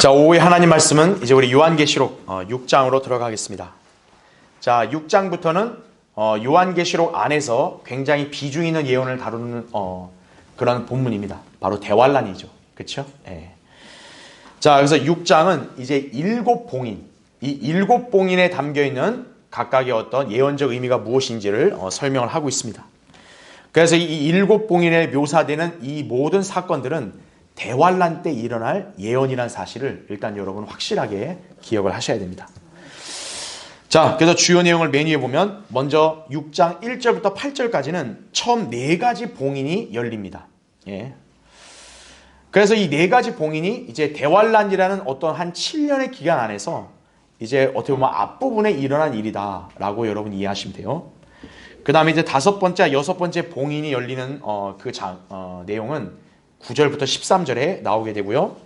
자, 오후의 하나님 말씀은 이제 우리 요한계시록 6장으로 들어가겠습니다. 자, 6장부터는 요한계시록 안에서 굉장히 비중 있는 예언을 다루는 그런 본문입니다. 바로 대환란이죠. 그렇죠? 예. 자, 그래서 6장은 이제 일곱 봉인, 이 일곱 봉인에 담겨 있는 각각의 어떤 예언적 의미가 무엇인지를 설명을 하고 있습니다. 그래서 이 일곱 봉인에 묘사되는 이 모든 사건들은 대환란 때 일어날 예언이라는 사실을 일단 여러분 확실하게 기억을 하셔야 됩니다. 자, 그래서 주요 내용을 메뉴에 보면 먼저 6장 1절부터 8절까지는 처음 네 가지 봉인이 열립니다. 예. 그래서 이 네 가지 봉인이 이제 대환란이라는 어떤 한 7년의 기간 안에서 이제 어떻게 보면 앞부분에 일어난 일이다라고 여러분 이해하시면 돼요. 그 다음에 이제 다섯 번째, 여섯 번째 봉인이 열리는 내용은 9절부터 13절에 나오게 되고요.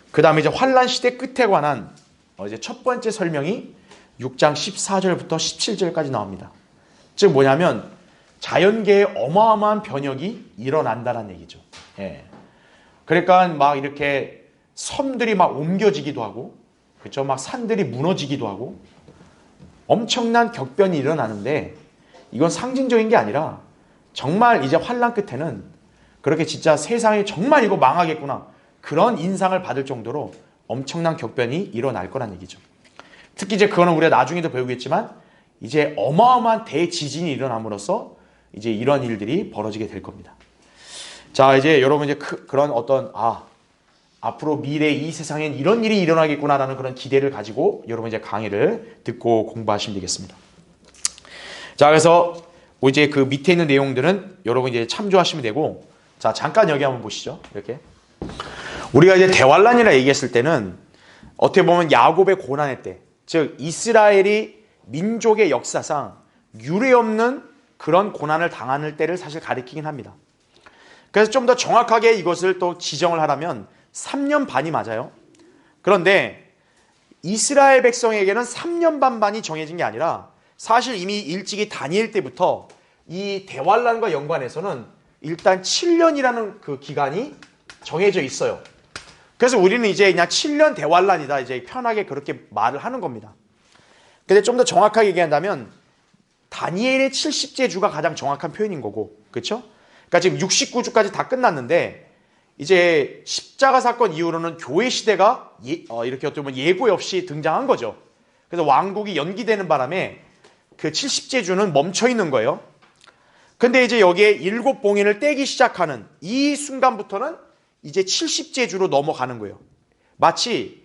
그 다음에 이제 환란 시대 끝에 관한 이제 첫 번째 설명이 6장 14절부터 17절까지 나옵니다. 즉 뭐냐면 자연계에 어마어마한 변혁이 일어난다는 얘기죠. 예. 그러니까 막 이렇게 섬들이 막 옮겨지기도 하고, 그렇죠? 막 산들이 무너지기도 하고, 엄청난 격변이 일어나는데 이건 상징적인 게 아니라 정말 이제 환란 끝에는 그렇게 진짜 세상이 정말 이거 망하겠구나 그런 인상을 받을 정도로 엄청난 격변이 일어날 거란 얘기죠. 특히 이제 그거는 우리가 나중에도 배우겠지만 이제 어마어마한 대지진이 일어남으로써 이제 이런 일들이 벌어지게 될 겁니다. 자, 이제 여러분 이제 그런 어떤 앞으로 미래 이 세상엔 이런 일이 일어나겠구나라는 그런 기대를 가지고 여러분 이제 강의를 듣고 공부하시면 되겠습니다. 자, 그래서 이제 그 밑에 있는 내용들은 여러분 이제 참조하시면 되고, 자, 잠깐 여기 한번 보시죠. 이렇게 우리가 이제 대환란이라 얘기했을 때는 어떻게 보면 야곱의 고난의 때, 즉 이스라엘이 민족의 역사상 유례없는 그런 고난을 당하는 때를 사실 가리키긴 합니다. 그래서 좀 더 정확하게 이것을 또 지정을 하라면 3년 반이 맞아요. 그런데 이스라엘 백성에게는 3년 반만이 정해진 게 아니라 사실 이미 일찍이 다니엘 때부터 이 대환란과 연관해서는 일단 7년이라는 그 기간이 정해져 있어요. 그래서 우리는 이제 그냥 7년 대환란이다 이제 편하게 그렇게 말을 하는 겁니다. 근데 좀 더 정확하게 얘기한다면 다니엘의 70제 주가 가장 정확한 표현인 거고, 그렇죠? 그러니까 지금 69주까지 다 끝났는데 이제 십자가 사건 이후로는 교회 시대가 이렇게 어떻게 보면 예고 없이 등장한 거죠. 그래서 왕국이 연기되는 바람에 그 70제 주는 멈춰 있는 거예요. 근데 이제 여기에 일곱 봉인을 떼기 시작하는 이 순간부터는 이제 70제 주로 넘어가는 거예요. 마치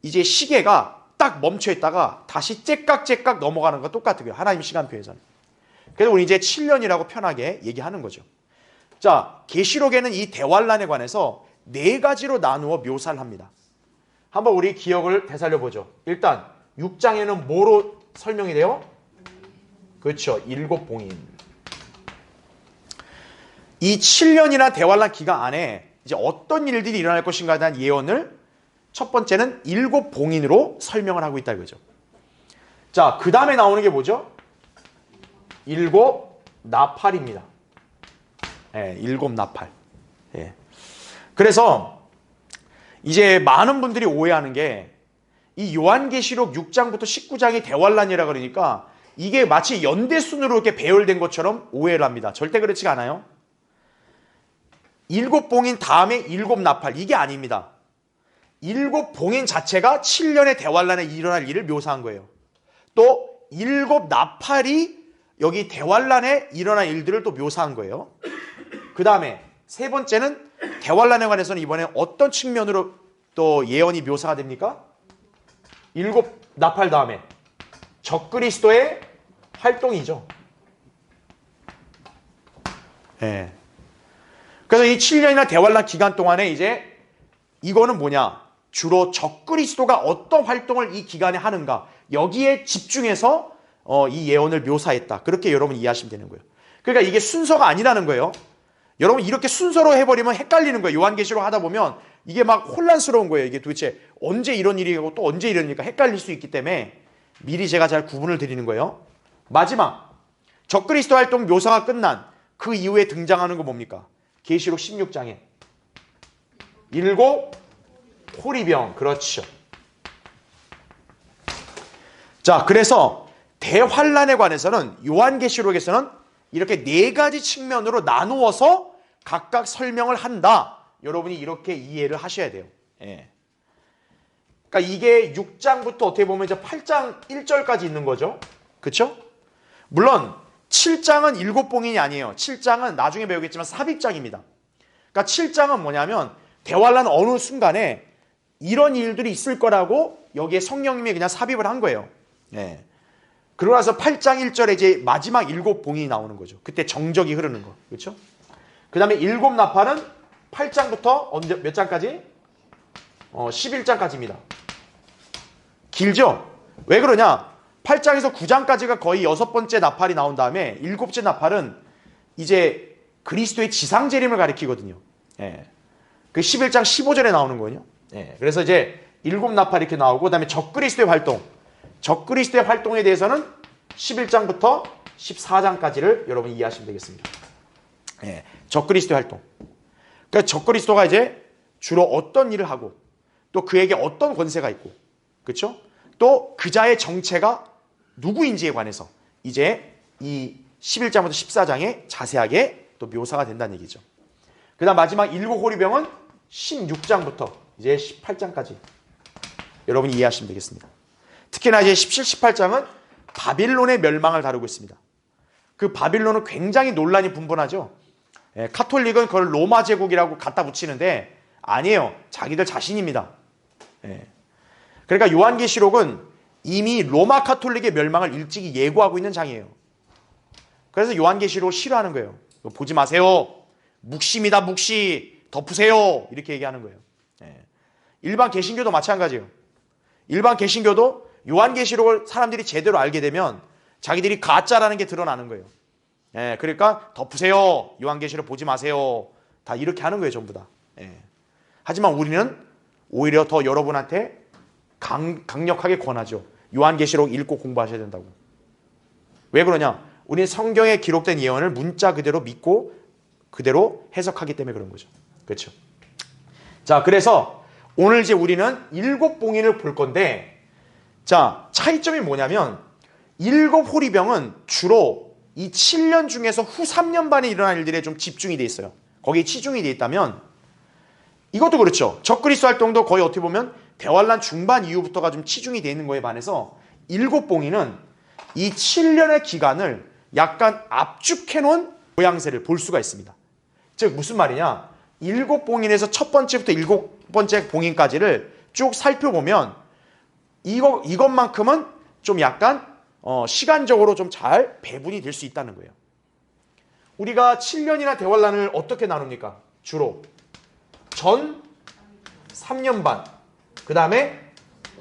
이제 시계가 딱 멈춰 있다가 다시 째깍째깍 넘어가는 거 똑같아요. 하나님 시간표에서는. 그래서 우리 이제 7년이라고 편하게 얘기하는 거죠. 자, 계시록에는 이 대환란에 관해서 네 가지로 나누어 묘사를 합니다. 한번 우리 기억을 되살려 보죠. 일단 6장에는 뭐로 설명이 돼요? 그렇죠. 일곱 봉인. 이 7년이나 대환란 기간 안에 이제 어떤 일들이 일어날 것인가에 대한 예언을 첫 번째는 일곱 봉인으로 설명을 하고 있다 이거죠. 자, 그 다음에 나오는 게 뭐죠? 일곱 나팔입니다. 예, 일곱 나팔. 예. 그래서 이제 많은 분들이 오해하는 게 이 요한계시록 6장부터 19장이 대환란이라 그러니까 이게 마치 연대순으로 이렇게 배열된 것처럼 오해를 합니다. 절대 그렇지가 않아요. 일곱 봉인 다음에 일곱 나팔, 이게 아닙니다. 일곱 봉인 자체가 7년의 대환란에 일어날 일을 묘사한 거예요. 또 일곱 나팔이 여기 대환란에 일어날 일들을 또 묘사한 거예요. 그 다음에 세 번째는 대환란에 관해서는 이번에 어떤 측면으로 또 예언이 묘사가 됩니까? 일곱 나팔 다음에 적그리스도의 활동이죠. 예. 그래서 이 7년이나 대환란 기간 동안에 이제 이거는 뭐냐? 주로 적그리스도가 어떤 활동을 이 기간에 하는가? 여기에 집중해서 이 예언을 묘사했다. 그렇게 여러분 이해하시면 되는 거예요. 그러니까 이게 순서가 아니라는 거예요. 여러분 이렇게 순서로 해버리면 헷갈리는 거예요. 요한계시록 하다 보면 이게 막 혼란스러운 거예요. 이게 도대체 언제 이런 일이고 또 언제 이런 일일까 헷갈릴 수 있기 때문에 미리 제가 잘 구분을 드리는 거예요. 마지막 적그리스도 활동 묘사가 끝난 그 이후에 등장하는 거 뭡니까? 계시록 16장에 일곱 호리병. 그렇죠. 자, 그래서 대환란에 관해서는 요한계시록에서는 이렇게 네 가지 측면으로 나누어서 각각 설명을 한다. 여러분이 이렇게 이해를 하셔야 돼요. 예. 그러니까 이게 6장부터 어떻게 보면 이제 8장 1절까지 있는 거죠. 그렇죠? 물론 7장은 일곱봉인이 아니에요. 7장은 나중에 배우겠지만 삽입장입니다. 그러니까 7장은 뭐냐면 대환란 어느 순간에 이런 일들이 있을 거라고 여기에 성령님이 그냥 삽입을 한 거예요. 예. 그러고 나서 8장 1절에 이제 마지막 일곱봉인이 나오는 거죠. 그때 정적이 흐르는 거. 그렇죠? 그 다음에 일곱 나팔은 8장부터 언제 몇 장까지? 11장까지입니다. 길죠? 왜 그러냐? 8장에서 9장까지가 거의 6번째 나팔이 나온 다음에 7째 나팔은 이제 그리스도의 지상 재림을 가리키거든요. 예. 그 11장 15절에 나오는 거예요. 예. 그래서 이제 7나팔이 이렇게 나오고 그다음에 적그리스도의 활동. 적그리스도의 활동에 대해서는 11장부터 14장까지를 여러분 이해하시면 되겠습니다. 예. 적그리스도의 활동. 그러니까 적그리스도가 이제 주로 어떤 일을 하고 또 그에게 어떤 권세가 있고 그렇죠? 또 그자의 정체가 누구인지에 관해서 이제 이 11장부터 14장에 자세하게 또 묘사가 된다는 얘기죠. 그 다음 마지막 일곱 호리병은 16장부터 이제 18장까지 여러분이 이해하시면 되겠습니다. 특히나 이제 17, 18장은 바빌론의 멸망을 다루고 있습니다. 그 바빌론은 굉장히 논란이 분분하죠. 예, 카톨릭은 그걸 로마 제국이라고 갖다 붙이는데 아니에요. 자기들 자신입니다. 예. 그러니까 요한계시록은 이미 로마 카톨릭의 멸망을 일찍이 예고하고 있는 장이에요. 그래서 요한계시록을 싫어하는 거예요. 보지 마세요. 묵시입니다. 묵시. 덮으세요. 이렇게 얘기하는 거예요. 예. 일반 개신교도 마찬가지예요. 일반 개신교도 요한계시록을 사람들이 제대로 알게 되면 자기들이 가짜라는 게 드러나는 거예요. 예. 그러니까 덮으세요. 요한계시록 보지 마세요. 다 이렇게 하는 거예요. 전부 다. 예. 하지만 우리는 오히려 더 여러분한테 강력하게 권하죠. 요한계시록 읽고 공부하셔야 된다고. 왜 그러냐? 우리는 성경에 기록된 예언을 문자 그대로 믿고 그대로 해석하기 때문에 그런 거죠. 그렇죠? 자, 그래서 오늘 이제 우리는 일곱 봉인을 볼 건데 자, 차이점이 뭐냐면 일곱 호리병은 주로 이 7년 중에서 후 3년 반에 일어날 일들에 좀 집중이 돼 있어요. 거기에 치중이 돼 있다면 이것도 그렇죠. 적그리스도 활동도 거의 어떻게 보면 대환란 중반 이후부터가 좀 치중이 돼 있는 거에 반해서 일곱 봉인은 이 7년의 기간을 약간 압축해 놓은 모양새를 볼 수가 있습니다. 즉 무슨 말이냐? 일곱 봉인에서 첫 번째부터 일곱 번째 봉인까지를 쭉 살펴보면 이것만큼은 좀 약간 시간적으로 좀 잘 배분이 될 수 있다는 거예요. 우리가 7년이나 대환란을 어떻게 나눕니까? 주로 전 3년 반, 그 다음에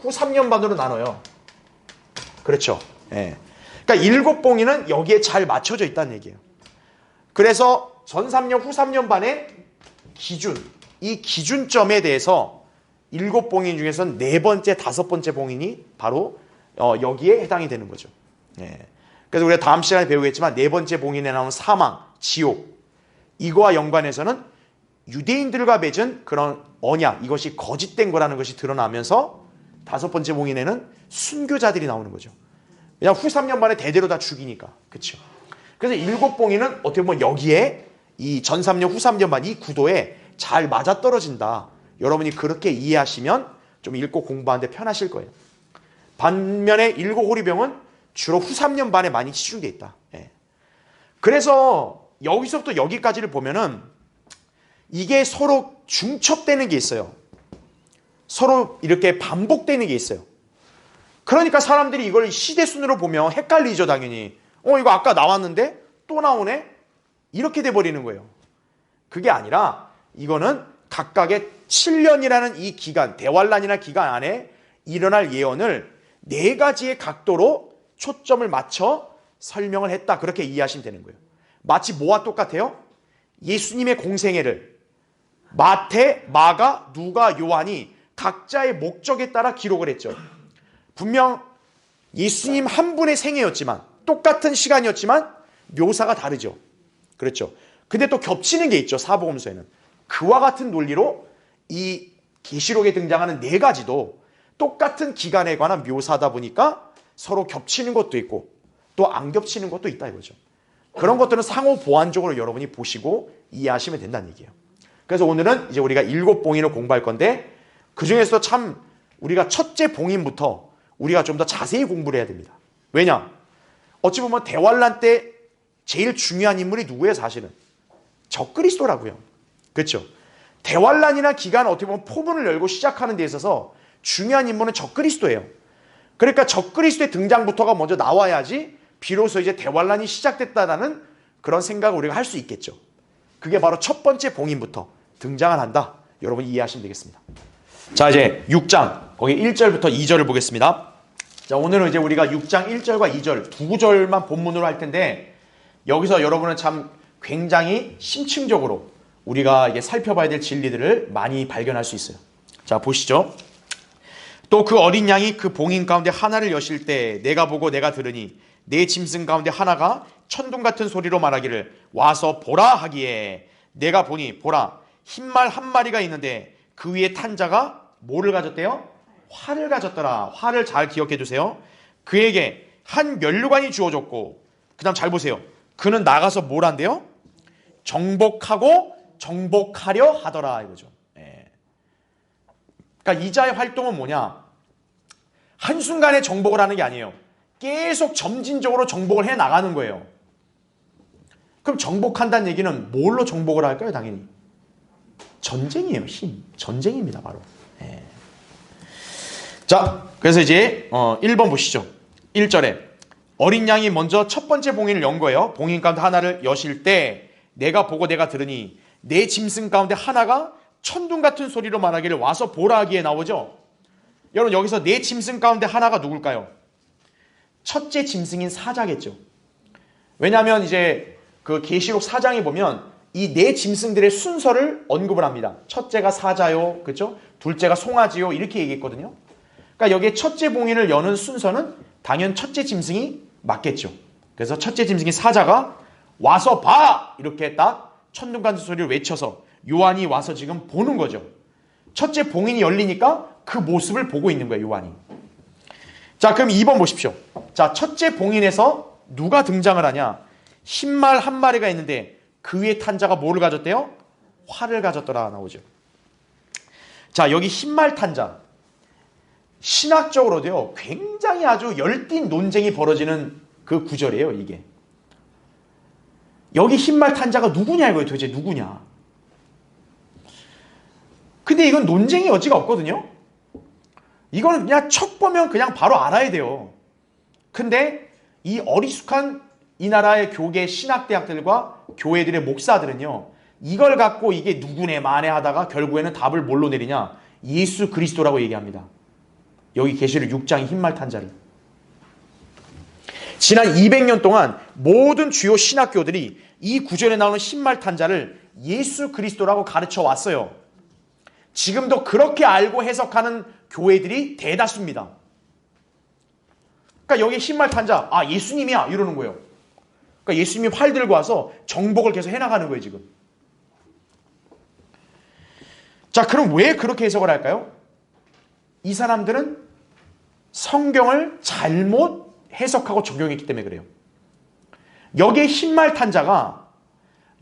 후 3년 반으로 나눠요. 그렇죠. 예. 그러니까 일곱 봉인은 여기에 잘 맞춰져 있다는 얘기예요. 그래서 전 3년, 후 3년 반의 기준, 이 기준점에 대해서 일곱 봉인 중에서는 네 번째, 다섯 번째 봉인이 바로 여기에 해당이 되는 거죠. 예. 그래서 우리가 다음 시간에 배우겠지만 네 번째 봉인에 나오는 사망, 지옥, 이거와 연관해서는 유대인들과 맺은 그런 언약, 이것이 거짓된 거라는 것이 드러나면서 다섯 번째 봉인에는 순교자들이 나오는 거죠. 왜냐하면 후 3년 만에 대대로 다 죽이니까. 그렇죠. 그래서 일곱 봉인은 어떻게 보면 여기에 이 전 3년, 후 3년 반 이 구도에 잘 맞아떨어진다. 여러분이 그렇게 이해하시면 좀 읽고 공부하는데 편하실 거예요. 반면에 일곱 호리병은 주로 후 3년 반에 많이 치중되어 있다. 예. 그래서 여기서부터 여기까지를 보면은 이게 서로 중첩되는 게 있어요. 서로 이렇게 반복되는 게 있어요. 그러니까 사람들이 이걸 시대순으로 보면 헷갈리죠, 당연히. 이거 아까 나왔는데 또 나오네? 이렇게 돼버리는 거예요. 그게 아니라 이거는 각각의 7년이라는 이 기간, 대환란이나 기간 안에 일어날 예언을 네 가지의 각도로 초점을 맞춰 설명을 했다. 그렇게 이해하시면 되는 거예요. 마치 뭐와 똑같아요? 예수님의 공생애를 마태, 마가, 누가, 요한이 각자의 목적에 따라 기록을 했죠. 분명 예수님 한 분의 생애였지만 똑같은 시간이었지만 묘사가 다르죠. 그렇죠. 근데 또 겹치는 게 있죠. 사복음서에는. 그와 같은 논리로 이 계시록에 등장하는 네 가지도 똑같은 기간에 관한 묘사다 보니까 서로 겹치는 것도 있고 또 안 겹치는 것도 있다 이거죠. 그런 것들은 상호 보완적으로 여러분이 보시고 이해하시면 된다는 얘기예요. 그래서 오늘은 이제 우리가 7봉인을 공부할 건데 그 중에서 참 우리가 첫째 봉인부터 우리가 좀 더 자세히 공부를 해야 됩니다. 왜냐? 어찌 보면 대환란 때 제일 중요한 인물이 누구예요 사실은? 적그리스도라고요. 그렇죠? 대환란이나 기간 어떻게 보면 포문을 열고 시작하는 데 있어서 중요한 인물은 적그리스도예요. 그러니까 적그리스도의 등장부터가 먼저 나와야지 비로소 이제 대환란이 시작됐다라는 그런 생각을 우리가 할 수 있겠죠. 그게 바로 첫 번째 봉인부터 등장을 한다. 여러분 이해하시면 되겠습니다. 자, 이제 6장 거기 1절부터 2절을 보겠습니다. 자, 오늘은 이제 우리가 6장 1절과 2절 두 구절만 본문으로 할 텐데 여기서 여러분은 참 굉장히 심층적으로 우리가 이게 살펴봐야 될 진리들을 많이 발견할 수 있어요. 자, 보시죠. 또 그 어린 양이 그 봉인 가운데 하나를 여실 때 내가 보고 내가 들으니 내 짐승 가운데 하나가 천둥 같은 소리로 말하기를 와서 보라 하기에 내가 보니 보라 흰말 한 마리가 있는데 그 위에 탄 자가 뭐를 가졌대요? 활을 가졌더라. 활을 잘 기억해 두세요. 그에게 한 면류관이 주어졌고 그 다음 잘 보세요. 그는 나가서 뭘 한대요? 정복하고 정복하려 하더라 이거죠. 예. 그러니까 이 자의 활동은 뭐냐? 한순간에 정복을 하는 게 아니에요. 계속 점진적으로 정복을 해 나가는 거예요. 그럼 정복한다는 얘기는 뭘로 정복을 할까요? 당연히 전쟁이에요. 힘. 전쟁입니다. 바로. 예. 자, 그래서 이제 1번 보시죠. 1절에 어린 양이 먼저 첫 번째 봉인을 연 거예요. 봉인 가운데 하나를 여실 때 내가 보고 내가 들으니 내 짐승 가운데 하나가 천둥 같은 소리로 말하기를 와서 보라 하기에 나오죠. 여러분 여기서 내 짐승 가운데 하나가 누굴까요? 첫째 짐승인 사자겠죠. 왜냐하면 이제 그 계시록 4장에 보면 이 네 짐승들의 순서를 언급을 합니다. 첫째가 사자요, 그렇죠? 둘째가 송아지요, 이렇게 얘기했거든요. 그러니까 여기에 첫째 봉인을 여는 순서는 당연 첫째 짐승이 맞겠죠. 그래서 첫째 짐승인 사자가 와서 봐! 이렇게 딱 천둥 같은 소리를 외쳐서 요한이 와서 지금 보는 거죠. 첫째 봉인이 열리니까 그 모습을 보고 있는 거예요, 요한이. 자, 그럼 2번 보십시오. 자, 첫째 봉인에서 누가 등장을 하냐? 흰말 한 마리가 있는데 그 위에 탄 자가 뭐를 가졌대요? 활을 가졌더라 나오죠. 자, 여기 흰말 탄 자. 신학적으로도요, 굉장히 아주 열띤 논쟁이 벌어지는 그 구절이에요, 이게. 여기 흰말 탄 자가 누구냐 이거예요, 도대체 누구냐. 근데 이건 논쟁의 여지가 없거든요. 이거는 그냥 척 보면 그냥 바로 알아야 돼요. 근데 이 어리숙한 이 나라의 교계 신학대학들과 교회들의 목사들은요, 이걸 갖고 이게 누구네 마네 하다가 결국에는 답을 뭘로 내리냐? 예수 그리스도라고 얘기합니다. 여기 계시록 6장의 흰말 탄 자를. 지난 200년 동안 모든 주요 신학교들이 이 구절에 나오는 흰말 탄 자를 예수 그리스도라고 가르쳐 왔어요. 지금도 그렇게 알고 해석하는 교회들이 대다수입니다. 그러니까 여기 흰말 탄 자, 아 예수님이야 이러는 거예요. 그러니까 예수님이 활 들고 와서 정복을 계속 해나가는 거예요 지금. 자, 그럼 왜 그렇게 해석을 할까요? 이 사람들은 성경을 잘못 해석하고 적용했기 때문에 그래요. 여기에 흰말 탄 자가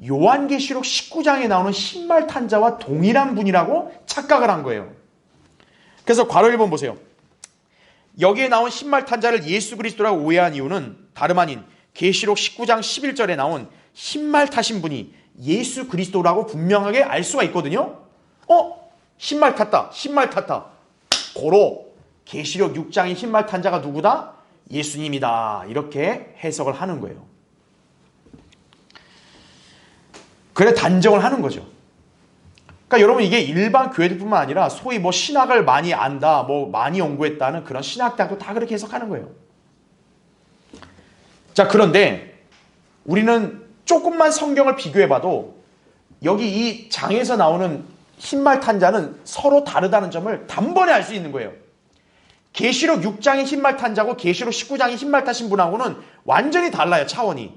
요한계시록 19장에 나오는 흰말 탄 자와 동일한 분이라고 착각을 한 거예요. 그래서 괄호 1번 보세요. 여기에 나온 흰말 탄 자를 예수 그리스도라고 오해한 이유는 다름 아닌 계시록 19장 11절에 나온 흰말 타신 분이 예수 그리스도라고 분명하게 알 수가 있거든요. 흰말 탔다. 흰말 탔다. 고로 계시록 6장의 흰말 탄 자가 누구다? 예수님이다. 이렇게 해석을 하는 거예요. 그래 단정을 하는 거죠. 그러니까 여러분 이게 일반 교회들뿐만 아니라 소위 뭐 신학을 많이 안다, 뭐 많이 연구했다는 그런 신학대학도 다 그렇게 해석하는 거예요. 자, 그런데 우리는 조금만 성경을 비교해봐도 여기 이 장에서 나오는 흰말 탄 자는 서로 다르다는 점을 단번에 알 수 있는 거예요. 계시록 6장의 흰말 탄 자고 계시록 19장의 흰말 타신 분하고는 완전히 달라요, 차원이.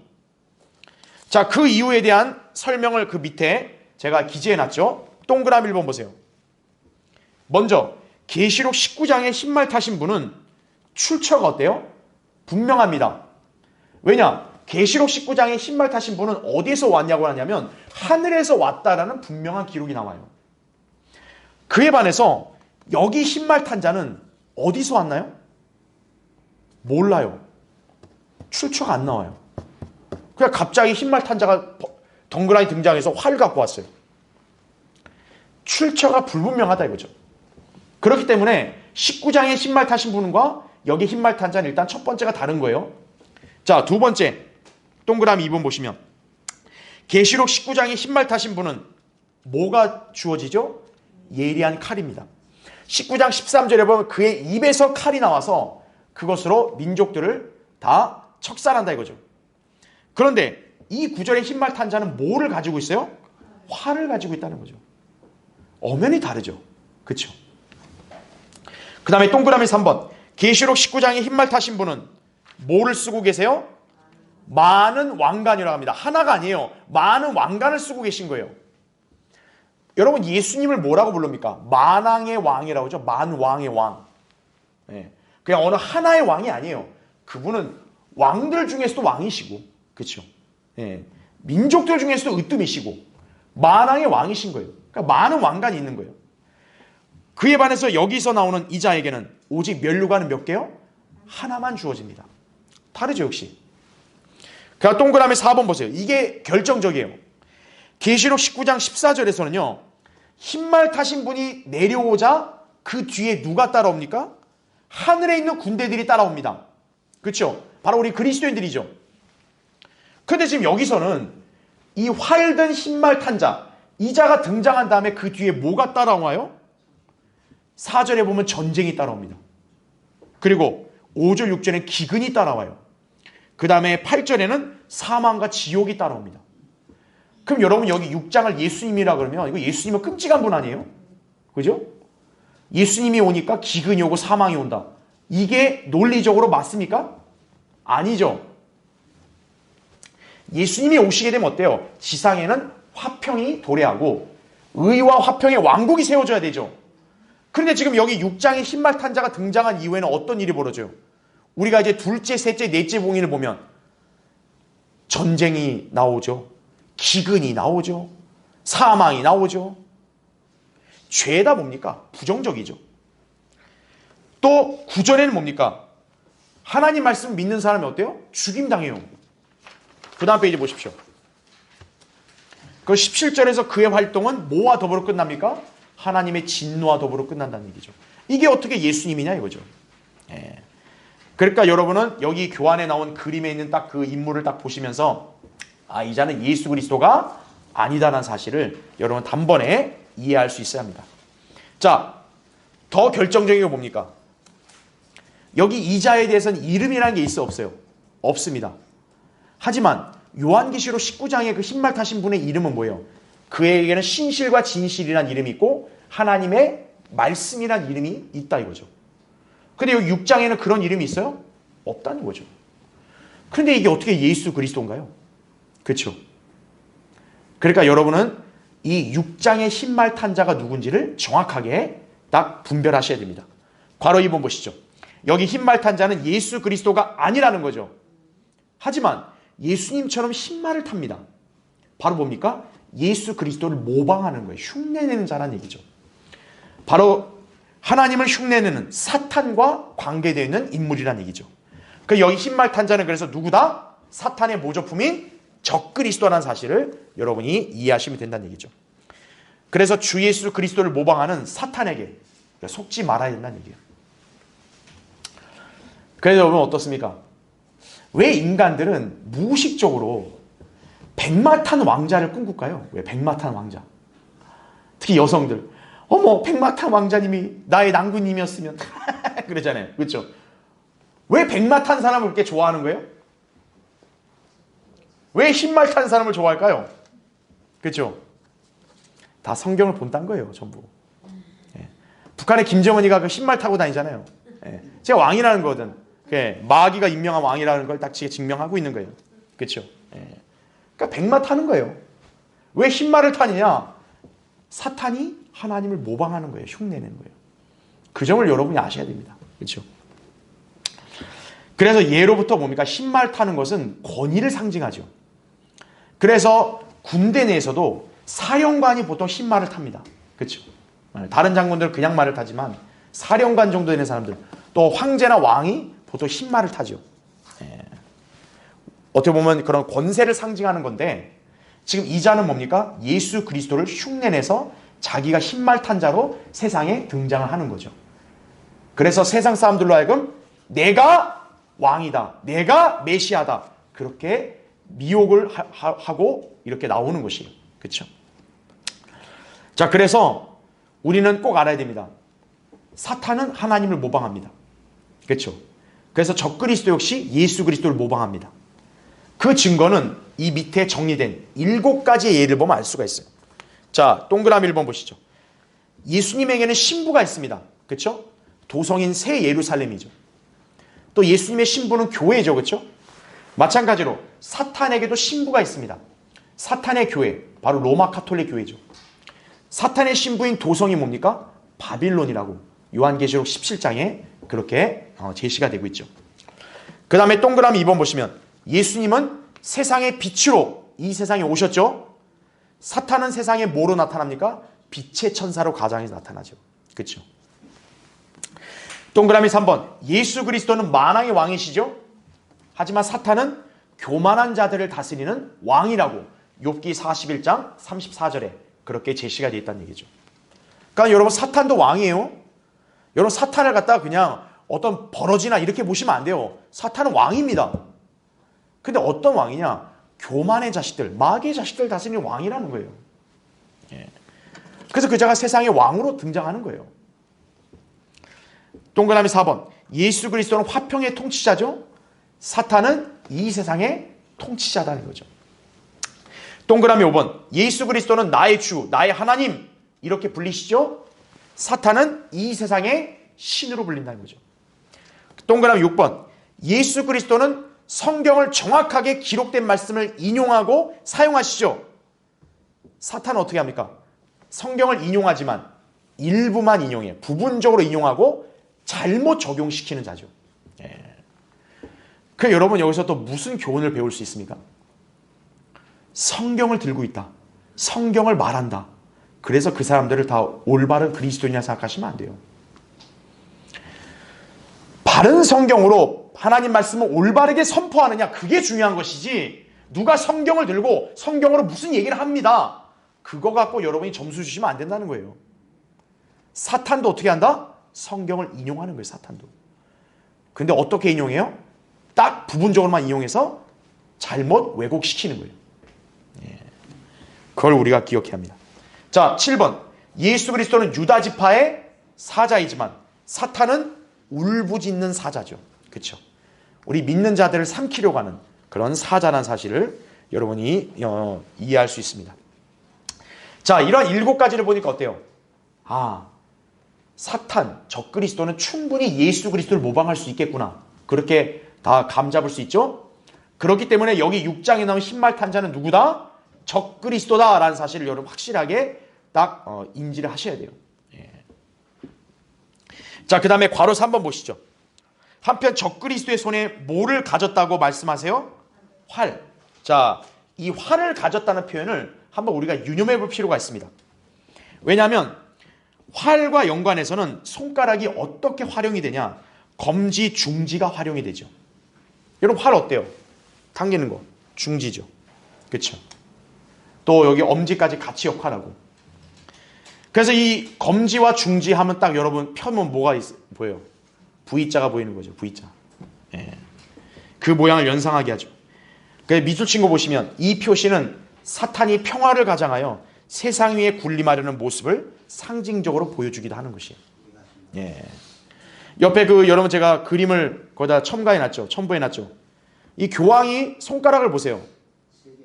자, 그 이유에 대한 설명을 그 밑에 제가 기재해놨죠. 동그라미 1번 보세요. 먼저 계시록 19장에 흰말 타신 분은 출처가 어때요? 분명합니다. 왜냐? 계시록 19장에 흰말 타신 분은 어디서 왔냐고 하냐면 하늘에서 왔다라는 분명한 기록이 나와요. 그에 반해서 여기 흰말 탄 자는 어디서 왔나요? 몰라요. 출처가 안 나와요. 그냥 갑자기 흰말 탄 자가 덩그라니 등장해서 활을 갖고 왔어요. 출처가 불분명하다 이거죠. 그렇기 때문에 19장에 흰말 타신 분과 여기 흰말 탄 자는 일단 첫 번째가 다른 거예요. 자, 두 번째 동그라미 2번 보시면 계시록 19장에 흰말 타신 분은 뭐가 주어지죠? 예리한 칼입니다. 19장 13절에 보면 그의 입에서 칼이 나와서 그것으로 민족들을 다 척살한다 이거죠. 그런데 이 구절의 흰말 탄 자는 뭐를 가지고 있어요? 활을 가지고 있다는 거죠. 엄연히 다르죠. 그렇죠? 그 다음에 동그라미 3번 계시록 19장에 흰말 타신 분은 뭐를 쓰고 계세요? 많은 왕관이라고 합니다. 하나가 아니에요. 많은 왕관을 쓰고 계신 거예요. 여러분 예수님을 뭐라고 부릅니까? 만왕의 왕이라고 하죠. 만왕의 왕. 네. 그냥 어느 하나의 왕이 아니에요. 그분은 왕들 중에서도 왕이시고 그렇죠. 네. 민족들 중에서도 으뜸이시고 만왕의 왕이신 거예요. 그러니까 많은 왕관이 있는 거예요. 그에 반해서 여기서 나오는 이 자에게는 오직 면류관은 몇 개요? 하나만 주어집니다. 다르죠 역시. 그러니까 동그라미 4번 보세요. 이게 결정적이에요. 계시록 19장 14절에서는요. 흰말 타신 분이 내려오자 그 뒤에 누가 따라옵니까? 하늘에 있는 군대들이 따라옵니다. 그렇죠? 바로 우리 그리스도인들이죠. 그런데 지금 여기서는 이 활든 흰말 탄 자, 이 자가 등장한 다음에 그 뒤에 뭐가 따라와요? 4절에 보면 전쟁이 따라옵니다. 그리고 5절, 6절에 기근이 따라와요. 그 다음에 8절에는 사망과 지옥이 따라옵니다. 그럼 여러분 여기 6장을 예수님이라 그러면 이거 예수님은 끔찍한 분 아니에요? 그죠? 예수님이 오니까 기근이 오고 사망이 온다. 이게 논리적으로 맞습니까? 아니죠. 예수님이 오시게 되면 어때요? 지상에는 화평이 도래하고 의와 화평의 왕국이 세워져야 되죠. 그런데 지금 여기 6장에 흰말 탄 자가 등장한 이후에는 어떤 일이 벌어져요? 우리가 이제 둘째, 셋째, 넷째 봉인을 보면 전쟁이 나오죠. 기근이 나오죠. 사망이 나오죠. 죄다 뭡니까? 부정적이죠. 또 9절에는 뭡니까? 하나님 말씀 믿는 사람이 어때요? 죽임당해요. 그 다음 페이지 보십시오. 그 17절에서 그의 활동은 뭐와 더불어 끝납니까? 하나님의 진노와 더불어 끝난다는 얘기죠. 이게 어떻게 예수님이냐 이거죠. 예. 그러니까 여러분은 여기 교환에 나온 그림에 있는 딱 그 인물을 딱 보시면서 아, 이 자는 예수 그리스도가 아니다라는 사실을 여러분 단번에 이해할 수 있어야 합니다. 자, 더 결정적인 게 뭡니까? 여기 이 자에 대해서는 이름이라는 게 있어 없어요? 없습니다. 하지만 요한계시록 19장의 그 흰말 타신 분의 이름은 뭐예요? 그에게는 신실과 진실이라는 이름이 있고 하나님의 말씀이라는 이름이 있다 이거죠. 근데 여기 6장에는 그런 이름이 있어요? 없다는 거죠. 그런데 이게 어떻게 예수 그리스도인가요? 그렇죠. 그러니까 여러분은 이 6장의 흰말 탄 자가 누군지를 정확하게 딱 분별하셔야 됩니다. 괄호 2번 보시죠. 여기 흰말 탄 자는 예수 그리스도가 아니라는 거죠. 하지만 예수님처럼 흰말을 탑니다. 바로 뭡니까? 예수 그리스도를 모방하는 거예요. 흉내내는 자라는 얘기죠. 바로 하나님을 흉내내는 사탄과 관계되어 있는 인물이라는 얘기죠. 그 여기 흰말 탄 자는 그래서 누구다? 사탄의 모조품인 적그리스도라는 사실을 여러분이 이해하시면 된다는 얘기죠. 그래서 주 예수 그리스도를 모방하는 사탄에게 속지 말아야 된다는 얘기예요. 그래서 여러분 어떻습니까? 왜 인간들은 무의식적으로 백마탄 왕자를 꿈꿀까요? 왜 백마탄 왕자? 특히 여성들. 어머, 백마탄 왕자님이 나의 남군님이었으면 그러잖아요. 그렇죠? 왜 백마 탄 사람을 그렇게 좋아하는 거예요? 왜 흰말 탄 사람을 좋아할까요? 그렇죠? 다 성경을 본다는 거예요, 전부. 예. 북한의 김정은이가 그 흰말 타고 다니잖아요. 예. 제가 왕이라는 거거든. 예. 마귀가 임명한 왕이라는 걸 딱 증명하고 있는 거예요. 그렇죠? 예. 그러니까 백마 타는 거예요. 왜 흰말을 타느냐? 사탄이 하나님을 모방하는 거예요. 흉내내는 거예요. 그 점을 여러분이 아셔야 됩니다. 그렇죠? 그래서 예로부터 뭡니까? 신말 타는 것은 권위를 상징하죠. 그래서 군대 내에서도 사령관이 보통 신말을 탑니다. 그렇죠? 다른 장군들은 그냥 말을 타지만 사령관 정도 되는 사람들, 또 황제나 왕이 보통 신말을 타죠. 어떻게 보면 그런 권세를 상징하는 건데, 지금 이 자는 뭡니까? 예수 그리스도를 흉내내서 자기가 신말 탄 자로 세상에 등장을 하는 거죠. 그래서 세상 사람들로 하여금 내가 왕이다, 내가 메시아다, 그렇게 미혹을 하고 이렇게 나오는 것이에요. 그렇죠? 자, 그래서 우리는 꼭 알아야 됩니다. 사탄은 하나님을 모방합니다. 그렇죠? 그래서 적그리스도 역시 예수 그리스도를 모방합니다. 그 증거는 이 밑에 정리된 7가지의 예를 보면 알 수가 있어요. 자, 동그라미 1번 보시죠. 예수님에게는 신부가 있습니다. 그렇죠? 도성인 새 예루살렘이죠. 또 예수님의 신부는 교회죠. 그렇죠? 마찬가지로 사탄에게도 신부가 있습니다. 사탄의 교회, 바로 로마 카톨릭 교회죠. 사탄의 신부인 도성이 뭡니까? 바빌론이라고 요한계시록 17장에 그렇게 제시가 되고 있죠. 그 다음에 동그라미 2번 보시면 예수님은 세상의 빛으로 이 세상에 오셨죠. 사탄은 세상에 뭐로 나타납니까? 빛의 천사로 가장해서 나타나죠. 그렇죠? 동그라미 3번 예수 그리스도는 만왕의 왕이시죠. 하지만 사탄은 교만한 자들을 다스리는 왕이라고 욥기 41장 34절에 그렇게 제시가 되어 있다는 얘기죠. 그러니까 여러분, 사탄도 왕이에요. 여러분, 사탄을 갖다가 그냥 어떤 버러지나 이렇게 보시면 안 돼요. 사탄은 왕입니다. 근데 어떤 왕이냐? 교만의 자식들, 마귀의 자식들 다스리는 왕이라는 거예요. 그래서 그 자가 세상의 왕으로 등장하는 거예요. 동그라미 4번 예수 그리스도는 화평의 통치자죠. 사탄은 이 세상의 통치자다는 거죠. 동그라미 5번 예수 그리스도는 나의 주, 나의 하나님 이렇게 불리시죠. 사탄은 이 세상의 신으로 불린다는 거죠. 동그라미 6번 예수 그리스도는 성경을 정확하게 기록된 말씀을 인용하고 사용하시죠. 사탄은 어떻게 합니까? 성경을 인용하지만 일부만 인용해, 부분적으로 인용하고 잘못 적용시키는 자죠. 그 여러분, 여기서 또 무슨 교훈을 배울 수 있습니까? 성경을 들고 있다, 성경을 말한다, 그래서 그 사람들을 다 올바른 그리스도인이라 생각하시면 안 돼요. 바른 성경으로 하나님 말씀을 올바르게 선포하느냐, 그게 중요한 것이지, 누가 성경을 들고 성경으로 무슨 얘기를 합니다, 그거 갖고 여러분이 점수 주시면 안 된다는 거예요. 사탄도 어떻게 한다? 성경을 인용하는 거예요. 사탄도. 근데 어떻게 인용해요? 딱 부분적으로만 인용해서 잘못 왜곡시키는 거예요. 그걸 우리가 기억해야 합니다. 자, 7번 예수 그리스도는 유다 지파의 사자이지만 사탄은 울부짖는 사자죠. 그렇죠? 우리 믿는 자들을 삼키려고 하는 그런 사자라는 사실을 여러분이 이해할 수 있습니다. 자, 이런 7가지를 보니까 어때요? 사탄, 적그리스도는 충분히 예수 그리스도를 모방할 수 있겠구나, 그렇게 다 감잡을 수 있죠. 그렇기 때문에 여기 6장에 나온 신말 탄자는 누구다? 적그리스도다 라는 사실을 여러분 확실하게 딱 인지를 하셔야 돼요. 자, 그 다음에 괄호 3번 보시죠. 한편 적그리스도의 손에 뭐를 가졌다고 말씀하세요? 활. 자, 이 활을 가졌다는 표현을 한번 우리가 유념해 볼 필요가 있습니다. 왜냐하면 활과 연관해서는 손가락이 어떻게 활용이 되냐, 검지, 중지가 활용이 되죠. 여러분, 활 어때요? 당기는 거 중지죠. 그렇죠? 또 여기 엄지까지 같이 역할하고. 그래서 이 검지와 중지 하면 딱 여러분 펴면 뭐가 보여요? V자가 보이는 거죠. V자. 그 모양을 연상하게 하죠. 그래서 미술 친구 보시면 이 표시는 사탄이 평화를 가장하여 세상 위에 군림하려는 모습을 상징적으로 보여주기도 하는 것이에요. 옆에 여러분 제가 그림을 거기다 첨가해 놨죠. 첨부해 놨죠. 이 교황이 손가락을 보세요.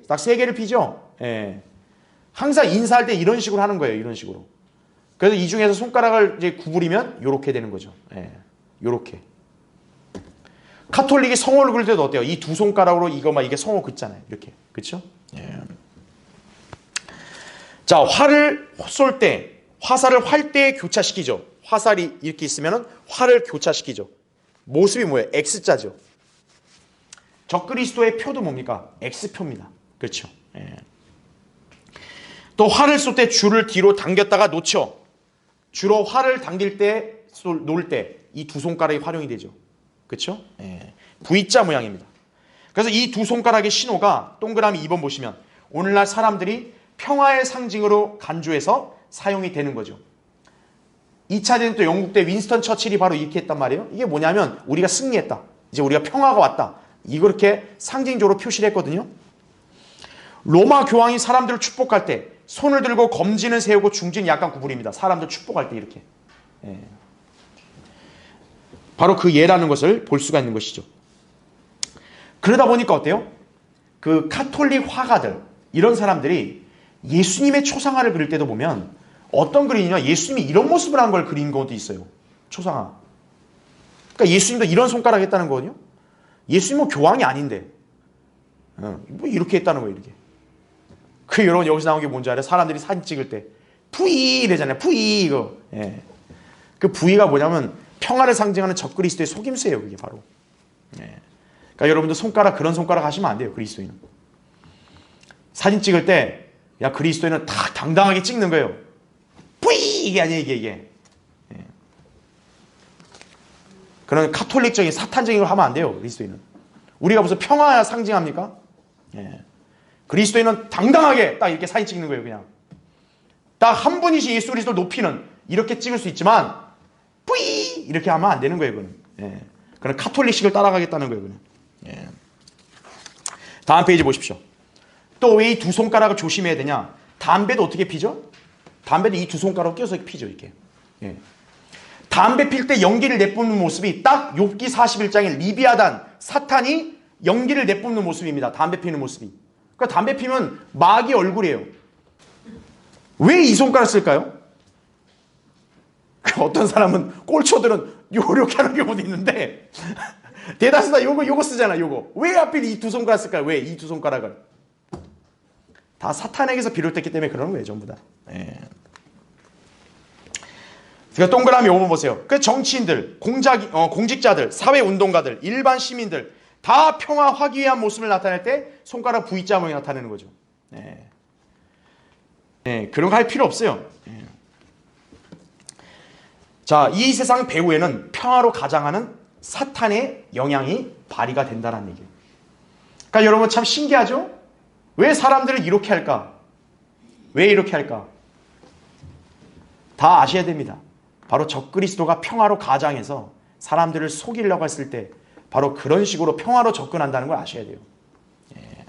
딱 3개를 피죠. 항상 인사할 때 이런 식으로 하는 거예요. 이런 식으로. 그래서 이 중에서 손가락을 이제 구부리면 요렇게 되는 거죠. 요렇게. 카톨릭이 성호를 그릴 때도 어때요? 이 두 손가락으로 이게 성호 긋잖아요. 이렇게. 그렇죠? 자, 활을 쏠 때, 화살을 활대에 교차시키죠. 화살이 이렇게 있으면은 활을 교차시키죠. 모습이 뭐예요? X자죠. 적그리스도의 표도 뭡니까? X표입니다. 그렇죠. 예. 또 활을 쏠 때 줄을 뒤로 당겼다가 놓죠. 주로 활을 당길 때, 놓을 때 이 두 손가락이 활용이 되죠. 그렇죠? 예. V자 모양입니다. 그래서 이 두 손가락의 신호가 동그라미 2번 보시면 오늘날 사람들이 평화의 상징으로 간주해서 사용이 되는 거죠. 2차 대전 때 영국 때 윈스턴 처칠이 바로 이렇게 했단 말이에요. 이게 뭐냐면 우리가 승리했다. 이제 우리가 평화가 왔다. 이렇게 상징적으로 표시를 했거든요. 로마 교황이 사람들을 축복할 때 손을 들고 검지는 세우고 중지는 약간 구부립니다. 사람들 축복할 때 이렇게. 예. 바로 그 예라는 것을 볼 수가 있는 것이죠. 그러다 보니까 어때요? 그 카톨릭 화가들 이런 사람들이 예수님의 초상화를 그릴 때도 보면 어떤 그림이냐 예수님이 이런 모습을 한 걸 그린 것도 있어요. 초상화. 그러니까 예수님도 이런 손가락 했다는 거거든요. 예수님은 교황이 아닌데 뭐 이렇게 했다는 거예요. 이렇게. 그 여러분 여기서 나온 게 뭔지 알아요? 사람들이 사진 찍을 때 부이 이러잖아요. 부이 이거. 예. 그 부이가 뭐냐면 평화를 상징하는 적그리스도의 속임수예요. 그게 바로. 예. 그러니까 여러분들 손가락 그런 손가락 하시면 안 돼요. 그리스도인은. 사진 찍을 때 야 그리스도인은 다 당당하게 찍는 거예요. 뿌이 이게 아니에요. 이게. 예. 그런 카톨릭적인 사탄적인 걸 하면 안 돼요. 그리스도인은. 우리가 무슨 평화 상징합니까? 예. 그리스도인은 당당하게 딱 이렇게 사진 찍는 거예요. 그냥. 딱 한 분이신 예수 그리스도를 높이는 이렇게 찍을 수 있지만 뿌이 이렇게 하면 안 되는 거예요. 그건. 예. 그런 카톨릭식을 따라가겠다는 거예요. 그냥. 예. 다음 페이지 보십시오. 또 왜 이 두 손가락을 조심해야 되냐? 담배도 어떻게 피죠? 담배도 이 두 손가락을 껴서 피죠. 이렇게. 예. 담배 필 때 연기를 내뿜는 모습이 딱 욥기 41장의 리비아단 사탄이 연기를 내뿜는 모습입니다. 담배 피는 모습이. 그러니까 담배 피면 마귀 얼굴이에요. 왜 이 손가락 쓸까요? 어떤 사람은 꼴초들은 요렇게 하는 경우도 있는데 대다수 다 요거 쓰잖아. 요거. 왜 하필 이 두 손가락 쓸까요? 왜 이 두 손가락을? 다 사탄에게서 비롯됐기 때문에 그러는 거예요. 전부 다. 예. 그러니까 동그라미 5번 보세요. 그 정치인들, 공직자들, 사회운동가들, 일반 시민들 다 평화, 화기애애한 모습을 나타낼 때 손가락 V자 모양이 나타내는 거죠. 예. 예, 그런 거 할 필요 없어요. 예. 자, 이 세상 배후에는 평화로 가장하는 사탄의 영향이 발휘가 된다는 얘기예요. 그러니까 여러분 참 신기하죠? 왜 사람들을 이렇게 할까? 왜 이렇게 할까? 다 아셔야 됩니다. 바로 적그리스도가 평화로 가장해서 사람들을 속이려고 했을 때 바로 그런 식으로 평화로 접근한다는 걸 아셔야 돼요. 예.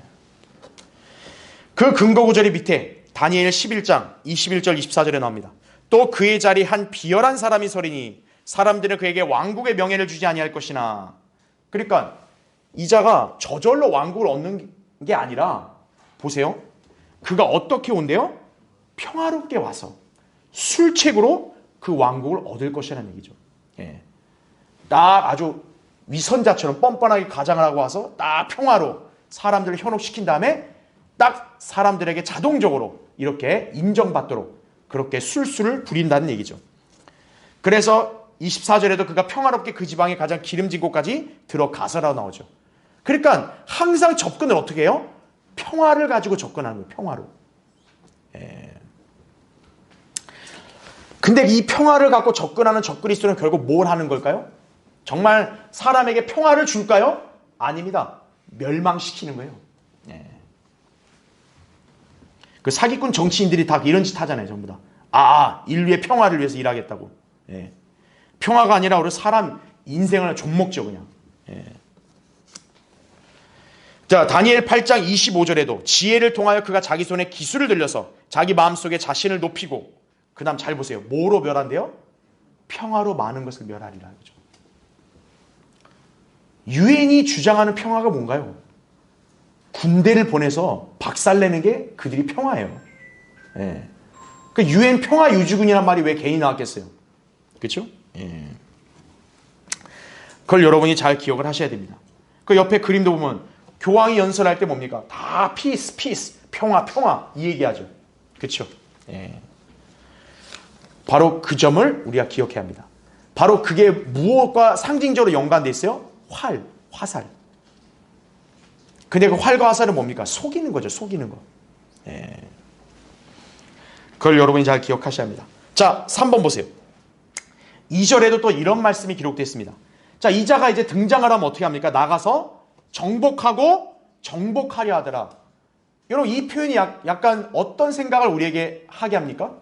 그 근거 구절이 밑에 다니엘 11장 21절 24절에 나옵니다. 또 그의 자리에 한 비열한 사람이 서리니 사람들은 그에게 왕국의 명예를 주지 아니할 것이나. 그러니까 이자가 저절로 왕국을 얻는 게 아니라 보세요. 그가 어떻게 온대요? 평화롭게 와서 술책으로 그 왕국을 얻을 것이라는 얘기죠. 예. 딱 아주 위선자처럼 뻔뻔하게 가장을 하고 와서 딱 평화로 사람들을 현혹시킨 다음에 딱 사람들에게 자동적으로 이렇게 인정받도록 그렇게 술수를 부린다는 얘기죠. 그래서 24절에도 그가 평화롭게 그 지방에 가장 기름진 곳까지 들어가서라고 나오죠. 그러니까 항상 접근을 어떻게 해요? 평화를 가지고 접근하는 거예요. 평화로. 예. 근데 이 평화를 갖고 접근하는 적그리스도는 결국 뭘 하는 걸까요? 정말 사람에게 평화를 줄까요? 아닙니다. 멸망시키는 거예요. 예. 그 사기꾼 정치인들이 다 이런 짓 하잖아요. 전부 다. 인류의 평화를 위해서 일하겠다고. 예. 평화가 아니라 우리 사람 인생을 좀먹죠. 그냥. 예. 자, 다니엘 8장 25절에도 지혜를 통하여 그가 자기 손에 기술을 들려서 자기 마음속에 자신을 높이고 그 다음 잘 보세요. 뭐로 멸한대요? 평화로 많은 것을 멸하리라. 그죠? 유엔이 주장하는 평화가 뭔가요? 군대를 보내서 박살내는 게 그들이 평화예요. 예. 그 유엔 평화 유지군이란 말이 왜 괜히 나왔겠어요? 그렇죠? 예. 그걸 여러분이 잘 기억을 하셔야 됩니다. 그 옆에 그림도 보면 교황이 연설할 때 뭡니까? 다 피스, 평화 이 얘기하죠. 그렇죠? 예. 바로 그 점을 우리가 기억해야 합니다. 바로 그게 무엇과 상징적으로 연관돼 있어요? 활, 화살. 근데 그 활과 화살은 뭡니까? 속이는 거죠. 속이는 거. 예. 그걸 여러분이 잘 기억하셔야 합니다. 자, 3번 보세요. 2절에도 또 이런 말씀이 기록되어 있습니다. 자, 이자가 이제 등장을 하면 어떻게 합니까? 나가서 정복하고 정복하려 하더라. 여러분, 이 표현이 약간 어떤 생각을 우리에게 하게 합니까?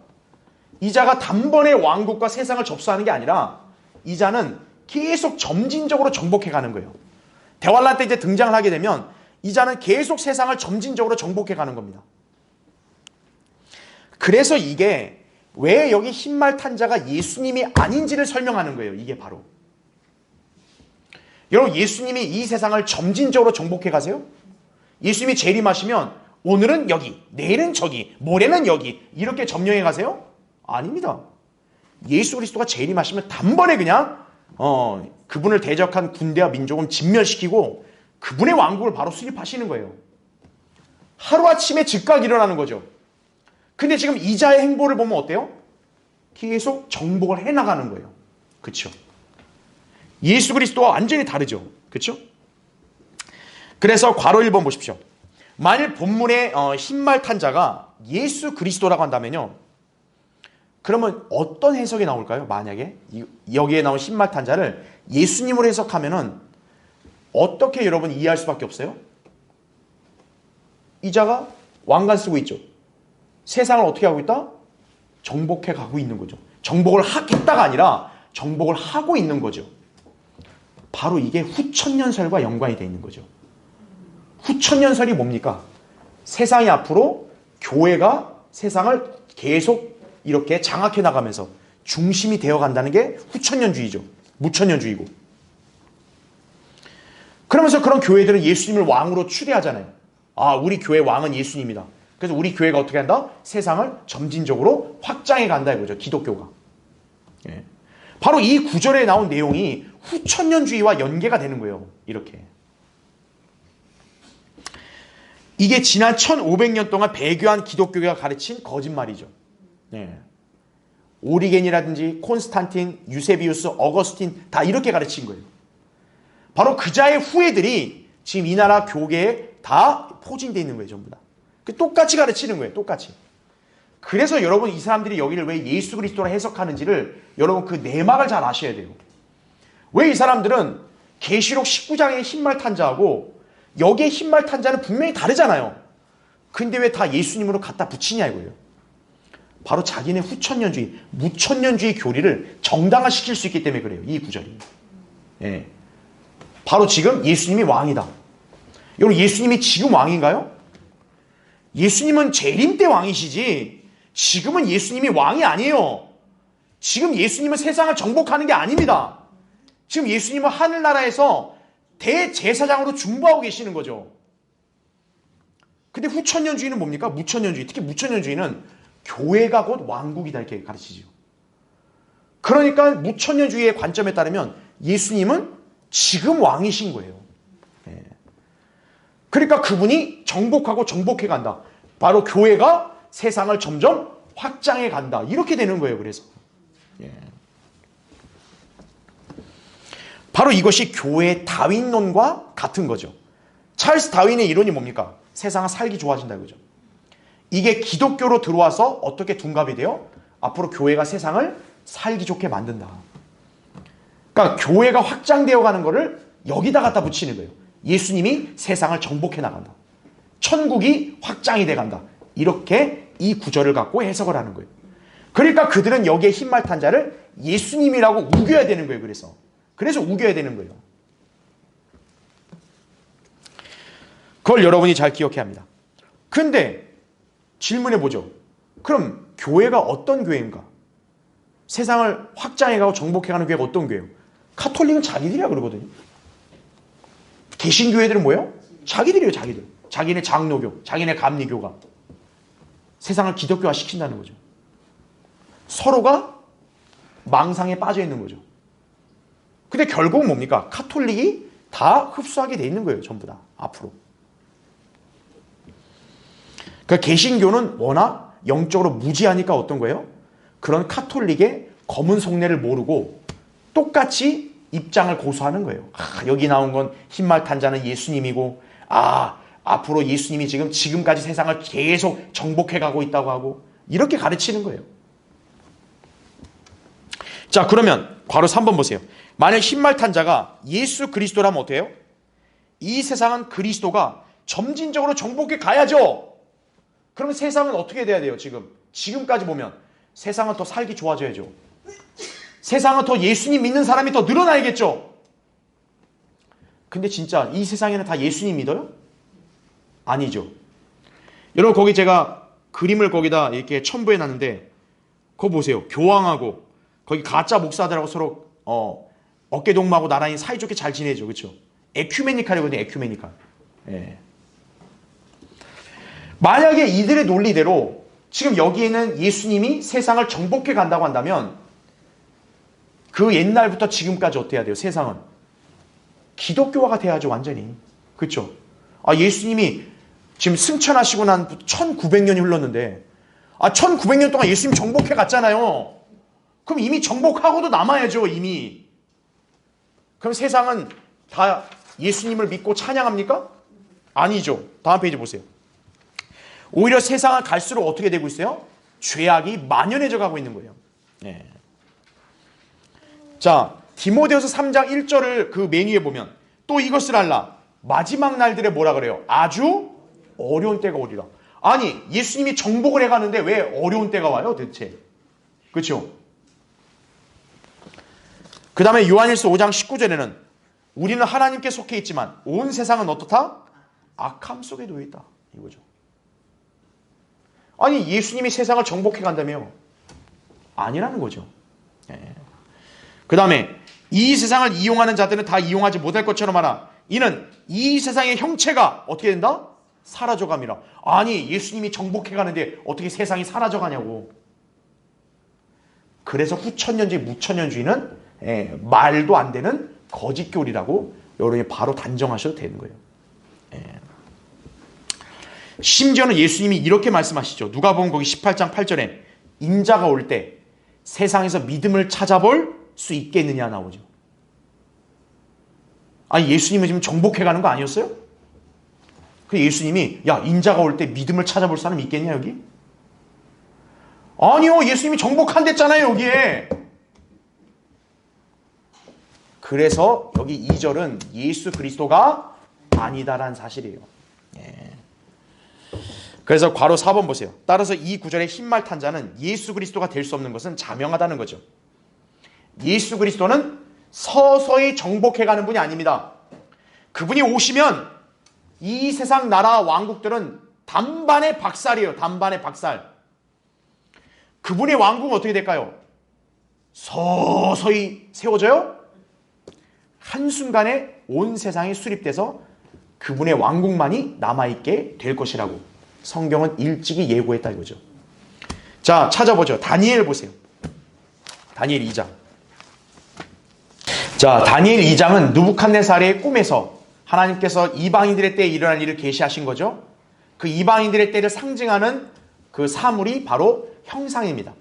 이자가 단번에 왕국과 세상을 접수하는 게 아니라 이자는 계속 점진적으로 정복해 가는 거예요. 대환란 때 이제 등장을 하게 되면 이자는 계속 세상을 점진적으로 정복해 가는 겁니다. 그래서 이게 왜 여기 흰말 탄 자가 예수님이 아닌지를 설명하는 거예요. 이게 바로. 여러분, 예수님이 이 세상을 점진적으로 정복해 가세요? 예수님이 재림하시면 오늘은 여기, 내일은 저기, 모레는 여기 이렇게 점령해 가세요? 아닙니다. 예수 그리스도가 재림하시면 단번에 그냥 그분을 대적한 군대와 민족을 진멸시키고 그분의 왕국을 바로 수립하시는 거예요. 하루아침에 즉각 일어나는 거죠. 근데 지금 이자의 행보를 보면 어때요? 계속 정복을 해나가는 거예요. 그렇죠? 예수 그리스도와 완전히 다르죠. 그렇죠? 그래서 괄호 1번 보십시오. 만일 본문에 흰말 탄 자가 예수 그리스도라고 한다면요. 그러면 어떤 해석이 나올까요? 만약에 여기에 나온 흰말 탄 자를 예수님으로 해석하면은 어떻게 여러분 이해할 수밖에 없어요? 이자가 왕관 쓰고 있죠. 세상을 어떻게 하고 있다? 정복해 가고 있는 거죠. 정복을 했다가 아니라 정복을 하고 있는 거죠. 바로 이게 후천년설과 연관이 되어 있는 거죠. 후천년설이 뭡니까? 세상이 앞으로 교회가 세상을 계속 이렇게 장악해 나가면서 중심이 되어 간다는 게 후천년주의죠. 무천년주의고. 그러면서 그런 교회들은 예수님을 왕으로 추대하잖아요. 아, 우리 교회 왕은 예수님이다. 그래서 우리 교회가 어떻게 한다? 세상을 점진적으로 확장해 간다 이거죠. 기독교가. 예. 바로 이 구절에 나온 내용이 후천년주의와 연계가 되는 거예요. 이렇게. 이게 지난 1500년 동안 배교한 기독교가 가르친 거짓말이죠. 예. 오리겐이라든지 콘스탄틴, 유세비우스, 어거스틴 다 이렇게 가르친 거예요. 바로 그자의 후예들이 지금 이 나라 교계에 다 포진되어 있는 거예요. 전부 다. 똑같이 가르치는 거예요. 똑같이. 그래서 여러분 이 사람들이 여기를 왜 예수 그리스도라 해석하는지를 여러분 그 내막을 잘 아셔야 돼요. 왜 이 사람들은 계시록 19장의 흰말 탄 자하고 여기에 흰말 탄 자는 분명히 다르잖아요. 근데 왜 다 예수님으로 갖다 붙이냐 이거예요. 바로 자기네 후천년주의, 무천년주의 교리를 정당화시킬 수 있기 때문에 그래요. 이 구절이. 예. 바로 지금 예수님이 왕이다. 여러분 예수님이 지금 왕인가요? 예수님은 재림 때 왕이시지 지금은 예수님이 왕이 아니에요. 지금 예수님은 세상을 정복하는 게 아닙니다. 지금 예수님은 하늘나라에서 대제사장으로 중보하고 계시는 거죠. 근데 후천년주의는 뭡니까? 무천년주의. 특히 무천년주의는 교회가 곧 왕국이다 이렇게 가르치죠. 그러니까 무천년주의의 관점에 따르면 예수님은 지금 왕이신 거예요. 예. 그러니까 그분이 정복하고 정복해 간다. 바로 교회가 세상을 점점 확장해 간다. 이렇게 되는 거예요. 그래서 예. 바로 이것이 교회의 다윈론과 같은 거죠. 찰스 다윈의 이론이 뭡니까? 세상은 살기 좋아진다 이거죠. 이게 기독교로 들어와서 어떻게 둔갑이 돼요? 앞으로 교회가 세상을 살기 좋게 만든다. 그러니까 교회가 확장되어 가는 거를 여기다 갖다 붙이는 거예요. 예수님이 세상을 정복해 나간다. 천국이 확장이 돼 간다. 이렇게 이 구절을 갖고 해석을 하는 거예요. 그러니까 그들은 여기에 흰말 탄 자를 예수님이라고 우겨야 되는 거예요. 그래서 우겨야 되는 거예요. 그걸 여러분이 잘 기억해야 합니다. 근데 질문해 보죠. 그럼 교회가 어떤 교회인가? 세상을 확장해가고 정복해가는 교회가 어떤 교회예요? 카톨릭은 자기들이야 그러거든요. 개신교회들은 뭐예요? 자기들이에요. 자기들. 자기네 장로교, 자기네 감리교가 세상을 기독교화 시킨다는 거죠. 서로가 망상에 빠져 있는 거죠. 근데 결국은 뭡니까? 카톨릭이 다 흡수하게 돼 있는 거예요. 전부 다. 앞으로. 그러니까 개신교는 워낙 영적으로 무지하니까 어떤 거예요? 그런 카톨릭의 검은 속내를 모르고 똑같이 입장을 고수하는 거예요. 여기 나온 건 흰말 탄 자는 예수님이고, 앞으로 예수님이 지금까지 세상을 계속 정복해 가고 있다고 하고, 이렇게 가르치는 거예요. 자, 그러면 괄호 3번 보세요. 만약 흰말 탄 자가 예수 그리스도라면 어때요? 이 세상은 그리스도가 점진적으로 정복해 가야죠. 그러면 세상은 어떻게 돼야 돼요? 지금까지 보면 세상은 더 살기 좋아져야죠. 세상은 더 예수님 믿는 사람이 더 늘어나야겠죠. 근데 진짜 이 세상에는 다 예수님 믿어요? 아니죠. 여러분, 거기 제가 그림을 거기다 이렇게 첨부해 놨는데, 그거 보세요. 교황하고 거기 가짜 목사들하고 서로 어깨 동무하고 나란히 사이좋게 잘 지내죠. 그렇죠? 에큐메니칼이거든요. 에큐메니칼. 예. 만약에 이들의 논리대로 지금 여기에는 예수님이 세상을 정복해 간다고 한다면, 그 옛날부터 지금까지 어때야 돼요? 세상은 기독교화가 돼야죠. 완전히. 그렇죠? 예수님이 지금 승천하시고 난 1900년이 흘렀는데, 1900년 동안 예수님 정복해 갔잖아요. 그럼 이미 정복하고도 남아야죠. 이미. 그럼 세상은 다 예수님을 믿고 찬양합니까? 아니죠. 다음 페이지 보세요. 오히려 세상은 갈수록 어떻게 되고 있어요? 죄악이 만연해져 가고 있는 거예요. 네. 자, 디모데후서 3장 1절을 그 메뉴에 보면, 또 이것을 알라. 마지막 날들에 뭐라 그래요? 아주 어려운 때가 오리라. 아니, 예수님이 정복을 해가는데 왜 어려운 때가 와요 대체? 그렇죠? 그 다음에 요한일서 5장 19절에는 우리는 하나님께 속해 있지만 온 세상은 어떻다? 악함 속에 놓여 있다. 이거죠. 아니, 예수님이 세상을 정복해 간다며? 아니라는 거죠. 네. 그 다음에 이 세상을 이용하는 자들은 다 이용하지 못할 것처럼 하나 이는 이 세상의 형체가 어떻게 된다? 사라져감이라. 아니, 예수님이 정복해 가는데 어떻게 세상이 사라져가냐고. 그래서 후천년주의 무천년주의는 말도 안 되는 거짓교리라고 여러분이 바로 단정하셔도 되는 거예요. 심지어는 예수님이 이렇게 말씀하시죠. 누가복음 거기 18장 8절에 인자가 올 때 세상에서 믿음을 찾아볼 수 있겠느냐 나오죠. 아니, 예수님은 지금 정복해가는 거 아니었어요? 그 예수님이 야, 인자가 올 때 믿음을 찾아볼 사람 있겠냐 여기? 아니요, 예수님이 정복한댔잖아요 여기에. 그래서 여기 2절은 예수 그리스도가 아니다라는 사실이에요. 예. 그래서 괄호 4번 보세요. 따라서 이 구절의 흰말 탄 자는 예수 그리스도가 될 수 없는 것은 자명하다는 거죠. 예수 그리스도는 서서히 정복해가는 분이 아닙니다. 그분이 오시면 이 세상 나라 왕국들은 단반의 박살이에요. 단반의 박살. 그분의 왕국은 어떻게 될까요? 서서히 세워져요. 한순간에 온 세상이 수립돼서 그분의 왕국만이 남아있게 될 것이라고 성경은 일찍이 예고했다 이거죠. 자, 찾아보죠. 다니엘 보세요. 다니엘 2장. 자, 다니엘 2장은 느부갓네살의 꿈에서 하나님께서 이방인들의 때에 일어날 일을 계시하신 거죠. 그 이방인들의 때를 상징하는 그 사물이 바로 형상입니다.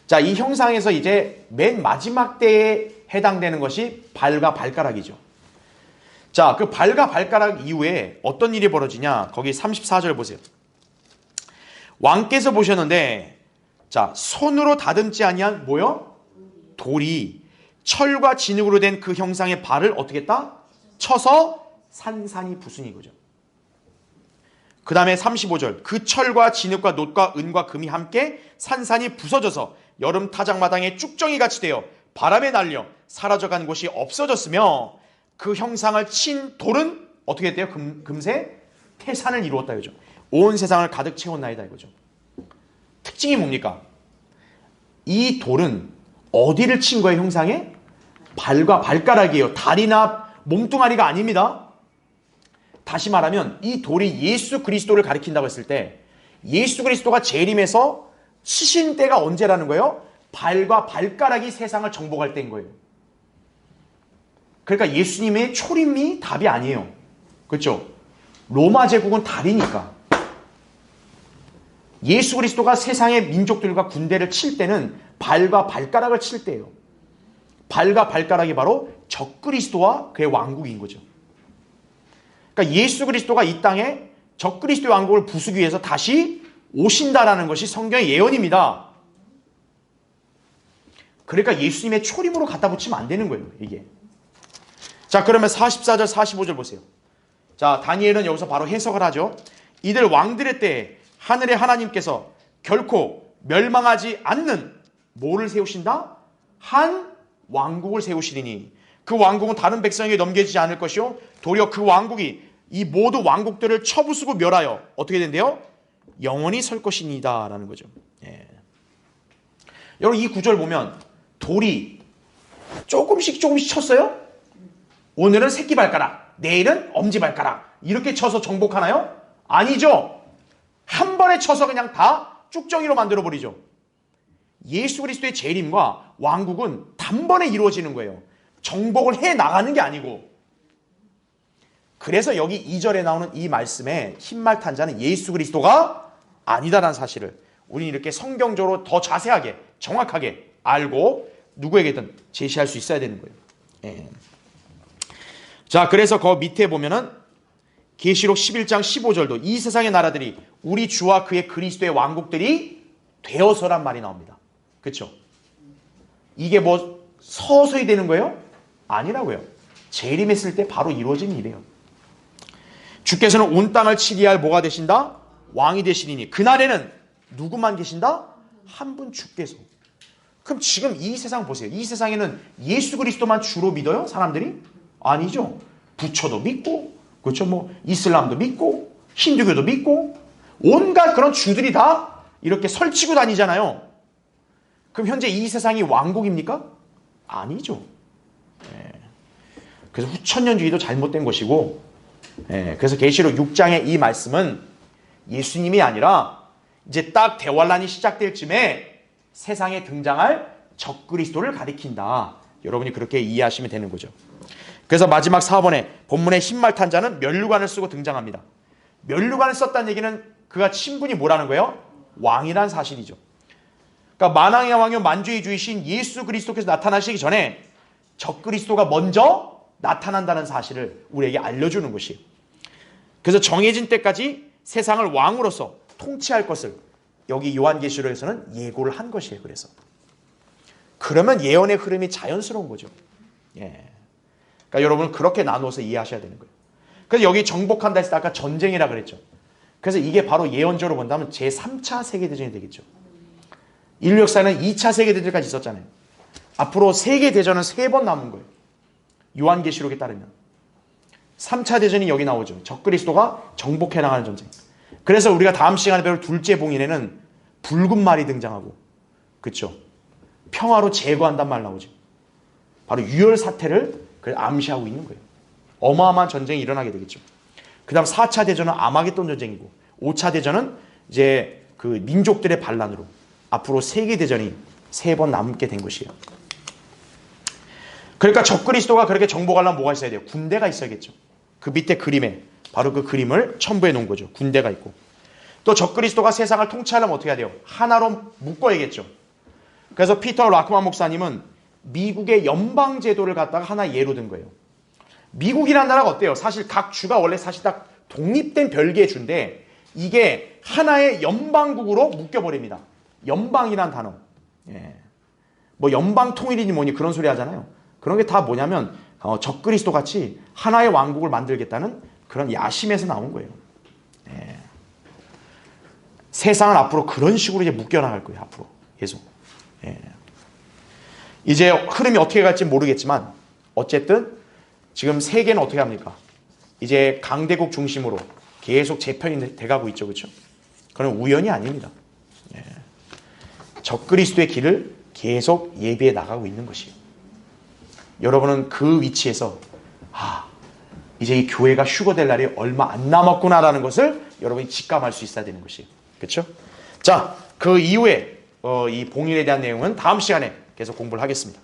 자, 이 형상에서 이제 맨 마지막 때에 해당되는 것이 발과 발가락이죠. 자, 그 발과 발가락 이후에 어떤 일이 벌어지냐? 거기 34절 보세요. 왕께서 보셨는데, 자, 손으로 다듬지 아니한 뭐요? 돌이 철과 진흙으로 된 그 형상의 발을 어떻게 했다? 쳐서 산산이 부순이 거죠. 그 다음에 35절. 그 철과 진흙과 놋과 은과 금이 함께 산산이 부서져서 여름 타작마당에 쭉정이 같이 되어 바람에 날려 사라져간 곳이 없어졌으며 그 형상을 친 돌은 어떻게 했대요? 금세 태산을 이루었다 이거죠. 온 세상을 가득 채웠나이다 이거죠. 특징이 뭡니까? 이 돌은 어디를 친 거예요? 형상에? 발과 발가락이에요. 다리나 몸뚱아리가 아닙니다. 다시 말하면 이 돌이 예수 그리스도를 가리킨다고 했을 때 예수 그리스도가 재림해서 치신 때가 언제라는 거예요? 발과 발가락이 세상을 정복할 때인 거예요. 그러니까 예수님의 초림이 답이 아니에요. 그렇죠? 로마 제국은 다리니까. 예수 그리스도가 세상의 민족들과 군대를 칠 때는 발과 발가락을 칠 때예요. 발과 발가락이 바로 적그리스도와 그의 왕국인 거죠. 그러니까 예수 그리스도가 이 땅에 적그리스도의 왕국을 부수기 위해서 다시 오신다라는 것이 성경의 예언입니다. 그러니까 예수님의 초림으로 갖다 붙이면 안 되는 거예요, 이게. 자, 그러면 44절, 45절 보세요. 자, 다니엘은 여기서 바로 해석을 하죠. 이들 왕들의 때에 하늘의 하나님께서 결코 멸망하지 않는 뭐를 세우신다? 한 왕국을 세우시리니 그 왕국은 다른 백성에게 넘겨지지 않을 것이요 도리어 그 왕국이 이 모든 왕국들을 쳐부수고 멸하여 어떻게 된대요? 영원히 설 것이니다 라는 거죠. 예. 여러분 이 구절 보면 돌이 조금씩 쳤어요? 오늘은 새끼발가락, 내일은 엄지발가락 이렇게 쳐서 정복하나요? 아니죠. 한 번에 쳐서 그냥 다 쭉정이로 만들어버리죠. 예수 그리스도의 재림과 왕국은 단번에 이루어지는 거예요. 정복을 해나가는 게 아니고. 그래서 여기 2절에 나오는 이 말씀에 흰말 탄 자는 예수 그리스도가 아니다라는 사실을 우리는 이렇게 성경적으로 더 자세하게 정확하게 알고 누구에게든 제시할 수 있어야 되는 거예요. 예. 자, 그래서 그 밑에 보면은 계시록 11장 15절도 이 세상의 나라들이 우리 주와 그의 그리스도의 왕국들이 되어서란 말이 나옵니다. 그렇죠? 이게 뭐 서서히 되는 거예요? 아니라고요. 재림했을 때 바로 이루어진 일이에요. 주께서는 온 땅을 치게 할 뭐가 되신다? 왕이 되시리니 그날에는 누구만 계신다? 한 분 주께서. 그럼 지금 이 세상 보세요. 이 세상에는 예수 그리스도만 주로 믿어요? 사람들이? 아니죠. 부처도 믿고, 그렇죠? 뭐 이슬람도 믿고, 힌두교도 믿고, 온갖 그런 주들이 다 이렇게 설치고 다니잖아요. 그럼 현재 이 세상이 왕국입니까? 아니죠. 예. 그래서 후천년주의도 잘못된 것이고, 예. 그래서 계시록 6장의 이 말씀은 예수님이 아니라 이제 딱 대환란이 시작될 쯤에 세상에 등장할 적그리스도를 가리킨다. 여러분이 그렇게 이해하시면 되는 거죠. 그래서 마지막 4번에 본문의 흰말 탄 자는 면류관을 쓰고 등장합니다. 면류관을 썼다는 얘기는 그가 친분이 뭐라는 거예요? 왕이란 사실이죠. 그러니까 만왕의 왕이요 만주의 주이신 예수 그리스도께서 나타나시기 전에 적그리스도가 먼저 나타난다는 사실을 우리에게 알려주는 것이에요. 그래서 정해진 때까지 세상을 왕으로서 통치할 것을 여기 요한계시록에서는 예고를 한 것이에요. 그러면 예언의 흐름이 자연스러운 거죠. 예. 그러니까 여러분은 그렇게 나누어서 이해하셔야 되는 거예요. 그래서 여기 정복한다 했을 때 아까 전쟁이라 그랬죠. 그래서 이게 바로 예언적으로 본다면 제3차 세계대전이 되겠죠. 인류 역사는 2차 세계대전까지 있었잖아요. 앞으로 세계대전은 3번 남은 거예요. 요한계시록에 따르면. 3차 대전이 여기 나오죠. 적그리스도가 정복해 나가는 전쟁. 그래서 우리가 다음 시간에 배울 둘째 봉인에는 붉은 말이 등장하고, 그렇죠? 평화로 제거한단 말 나오죠. 바로 유혈 사태를 암시하고 있는 거예요. 어마어마한 전쟁이 일어나게 되겠죠. 그 다음 4차 대전은 아마겟돈 전쟁이고 5차 대전은 이제 그 민족들의 반란으로 앞으로 세계대전이 3번 남게 된 것이에요. 그러니까 적그리스도가 그렇게 정복하려면 뭐가 있어야 돼요? 군대가 있어야겠죠. 그 밑에 그림에 바로 그 그림을 첨부해 놓은 거죠. 군대가 있고. 또 적그리스도가 세상을 통치하려면 어떻게 해야 돼요? 하나로 묶어야겠죠. 그래서 피터 라크만 목사님은 미국의 연방제도를 갖다가 하나 예로 든 거예요. 미국이라는 나라가 어때요? 사실 각 주가 원래 사실 딱 독립된 별개의 주인데 이게 하나의 연방국으로 묶여버립니다. 연방이란 단어. 예. 뭐 연방 통일이니 뭐니 그런 소리 하잖아요. 그런 게 다 뭐냐면 적그리스도 같이 하나의 왕국을 만들겠다는 그런 야심에서 나온 거예요. 예. 세상은 앞으로 그런 식으로 이제 묶여나갈 거예요. 앞으로 계속. 예. 이제 흐름이 어떻게 갈지 모르겠지만 어쨌든 지금 세계는 어떻게 합니까? 이제 강대국 중심으로 계속 재편이 돼가고 있죠. 그렇죠? 그건 우연이 아닙니다. 예. 적그리스도의 길을 계속 예비해 나가고 있는 것이에요. 여러분은 그 위치에서 이제 이 교회가 휴거될 날이 얼마 안 남았구나라는 것을 여러분이 직감할 수 있어야 되는 것이에요. 그렇죠? 자, 그 이후에 이 봉인에 대한 내용은 다음 시간에 계속 공부를 하겠습니다.